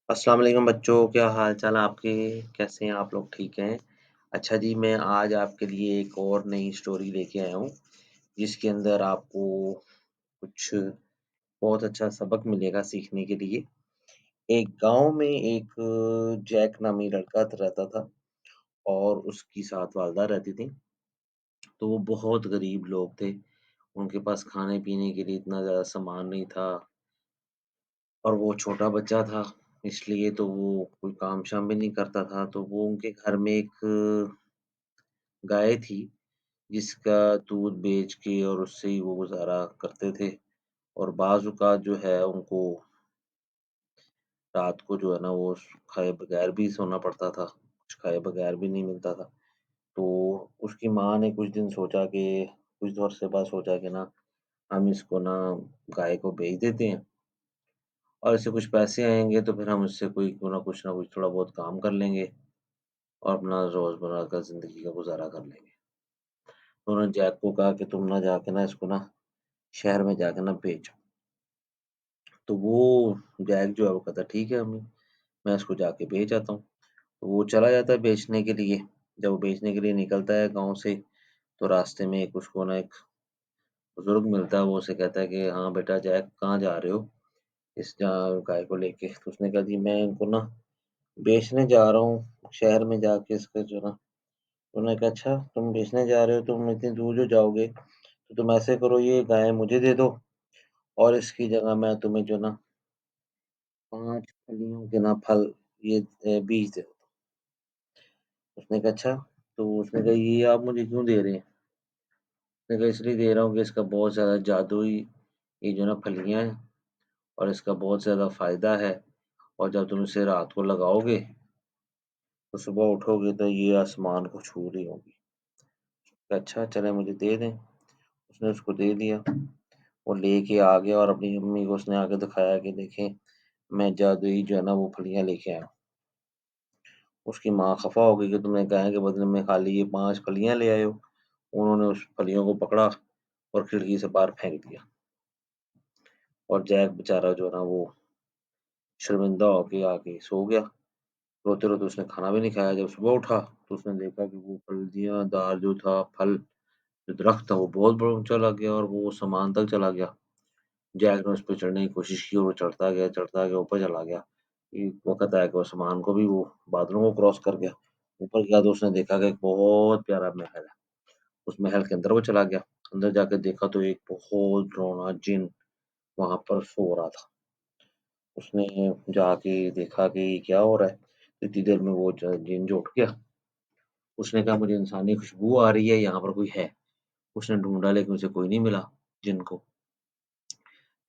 السلام علیکم بچوں، کیا حال چال آپ کے؟ کیسے ہیں آپ لوگ؟ ٹھیک ہیں؟ اچھا جی، میں آج آپ کے لیے ایک اور نئی اسٹوری لے کے آیا ہوں، جس کے اندر آپ کو کچھ بہت اچھا سبق ملے گا سیکھنے کے لیے۔ ایک گاؤں میں ایک جیک نامی لڑکا رہتا تھا اور اس کی ساتھ والدہ رہتی تھی۔ تو وہ بہت غریب لوگ تھے، ان کے پاس کھانے پینے کے لیے اتنا زیادہ سامان نہیں تھا اور وہ چھوٹا بچہ تھا، اس لیے تو وہ کوئی کام شام بھی نہیں کرتا تھا۔ تو وہ ان کے گھر میں ایک گائے تھی، جس کا دودھ بیچ کے اور اس سے ہی وہ گزارا کرتے تھے، اور بعض اوقات جو ہے ان کو رات کو جو ہے نا وہ کھائے بغیر بھی سونا پڑتا تھا، کچھ کھائے بغیر بھی نہیں ملتا تھا۔ تو اس کی ماں نے کچھ دن سوچا کہ کچھ دور سے بعد سوچا کہ نا ہم اس کو نا گائے کو بیچ دیتے ہیں، اور اس سے کچھ پیسے آئیں گے تو پھر ہم اس سے کوئی نہ کچھ تھوڑا بہت کام کر لیں گے اور اپنا روزمرہ کا زندگی کا گزارا کر لیں گے۔ تو انہوں نے جیک کو کہا کہ تم نہ جا کے نا اس کو نا شہر میں جا کے نا بیچو۔ تو وہ جیک جو ہے وہ کہتا ٹھیک ہے امی، میں اس کو جا کے بیچ آتا ہوں۔ تو وہ چلا جاتا ہے بیچنے کے لیے۔ جب وہ بیچنے کے لیے نکلتا ہے گاؤں سے، تو راستے میں ایک اس کو نا ایک بزرگ ملتا ہے، وہ اسے کہتا ہے کہ ہاں بیٹا جیک، کہاں جا رہے ہو اس گائے کو لے کے؟ تو اس نے کہا جی میں ان کو نا بیچنے جا رہا ہوں، شہر میں جا کے اس کا جو نا۔ انہوں نے کہا اچھا تم بیچنے جا رہے ہو، تم اتنی دور جو جاؤ گے تو تم ایسے کرو، یہ گائے مجھے دے دو اور اس کی جگہ میں تمہیں جو نا 5 پھلیوں کے نا پھل، یہ بیج دے دو۔ اس نے کہا اچھا، تو اس نے کہا یہ آپ مجھے کیوں دے رہے ہیں؟ اس نے کہا اس لیے دے رہا ہوں کہ اس کا بہت زیادہ جادوئی یہ جو نا پھلیاں ہیں، اور اس کا بہت زیادہ فائدہ ہے، اور جب تم اسے رات کو لگاؤ گے تو صبح اٹھو گے تو یہ آسمان کو چھو رہی ہوگی۔ اچھا چلے مجھے دے دیں۔ اس نے اس کو دے دیا، وہ لے کے آ گیا اور اپنی امی کو اس نے آ کے دکھایا کہ دیکھیں میں جادوئی جو ہے نا وہ پھلیاں لے کے آیا ہوں۔ اس کی ماں خفا ہو گئی کہ تم نے گائے کے بدلے میں خالی یہ 5 پھلیاں لے آئے ہو۔ انہوں نے اس پھلیوں کو پکڑا اور کھڑکی سے باہر پھینک دیا، اور جیک بےچارا جو ہے نا وہ شرمندہ ہو کے آ کے سو گیا۔ روتے روتے اس نے کھانا بھی نہیں کھایا۔ جب صبح اٹھا تو اس نے دیکھا کہ وہ پھلیاں دار جو تھا پھل، جو درخت تھا وہ بہت بڑا اونچا لگ گیا اور وہ سامان تک چلا گیا۔ جیک نے اس پہ چڑھنے کی کوشش کی اور وہ چڑھتا گیا اوپر چلا گیا۔ ایک وقت آیا کہ وہ سامان کو بھی وہ بادلوں کو کراس کر گیا۔ اوپر گیا تو اس نے دیکھا کہ ایک بہت پیارا محل ہے۔ اس محل کے اندر وہ چلا گیا۔ اندر جا کے دیکھا تو ایک بہت ڈراؤنا جن وہاں پر سو رہا تھا۔ اس نے جا کے دیکھا کہ یہ کیا ہو رہا ہے۔ اتنی دیر میں وہ جن جو اٹھ گیا۔ اس نے کہا مجھے انسانی خوشبو آ رہی ہے، یہاں پر کوئی ہے۔ اس نے ڈھونڈا لیکن اسے کوئی نہیں ملا جن کو۔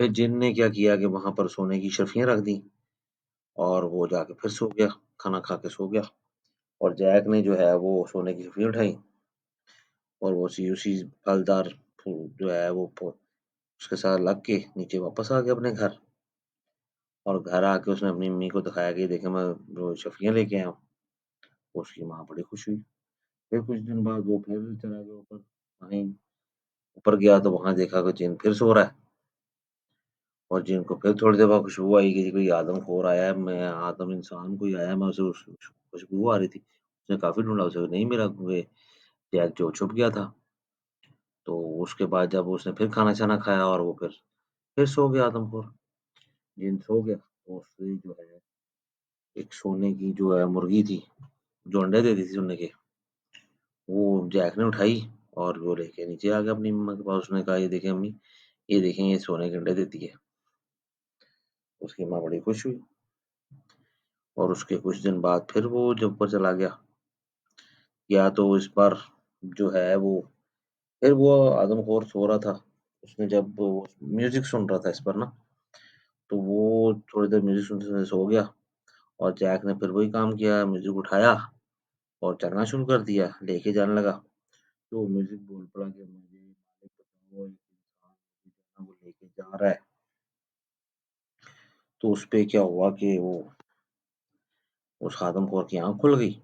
پھر جن نے کیا کیا کہ وہاں پر سونے کی شفیاں رکھ دی اور وہ جا کے پھر سو گیا، کھانا کھا کے سو گیا۔ اور جیک نے جو ہے وہ سونے کی شفیاں اٹھائی اور وہ اسی پھلدار جو ہے وہ اس کے ساتھ لگ کے نیچے واپس آ گیا اپنے گھر۔ اور گھر آ کے اس نے اپنی امی کو دکھایا کہ دیکھیں میں وہ شفیاں لے کے آیا ہوں۔ اس کی ماں بڑی خوش ہوئی۔ پھر کچھ دن بعد وہ پھر چلا گیا اوپر، وہیں اوپر گیا تو وہاں دیکھا کہ جن پھر سو رہا ہے، اور جن کو پھر تھوڑی دیر بعد خوشبو آئی کہ کوئی آدم خور آیا ہے، میں آدم انسان کوئی آیا ہے، میں اسے خوشبو آ رہی تھی۔ اس نے کافی ڈھونڈا، اسے نہیں ملا، کیونکہ جیک جو چھپ گیا تھا۔ تو اس کے بعد جب اس نے پھر کھانا چھانا کھایا اور وہ پھر سو گیا آدم خور، جن سو گیا۔ تو اس سے جو ہے ایک سونے کی جو ہے مرغی تھی جو انڈے دیتی تھی سونے کے، وہ جیک نے اٹھائی اور وہ لے کے نیچے آ گیا اپنی اما کے پاس۔ اس نے کہا یہ دیکھیں امی، یہ دیکھیں یہ سونے کے انڈے دیتی ہے۔ اس کی ماں بڑی خوش ہوئی، اور اس کے کچھ دن بعد پھر وہ جب اوپر چلا گیا، یا تو اس پر جو ہے وہ پھر وہ آدم خور سو رہا تھا۔ اس نے جب وہ میوزک سن رہا تھا اس پر نا، تو وہ تھوڑی دیر میوزک سنتے سنتے سو گیا، اور جیک نے پھر وہی کام کیا، میوزک اٹھایا اور چلنا شروع کر دیا، لے کے جانے لگا۔ تو میوزک بول پڑا کہ مجھے مالک بتاؤ، ایک انسان مجھے جو ہے نا وہ لے کے جا رہا ہے۔ تو اس پہ کیا ہوا کہ وہ اس آدم خور کی آنکھ کھل گئی،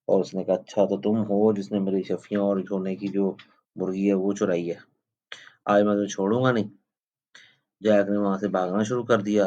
اور اس نے کہا اچھا تو تم ہو جس نے میری شفیاں اور سونے کی جو مرغی ہے وہ چرائی ہے، آج میں تمہیں چھوڑوں گا نہیں۔ جیک نے وہاں سے بھاگنا شروع کر دیا،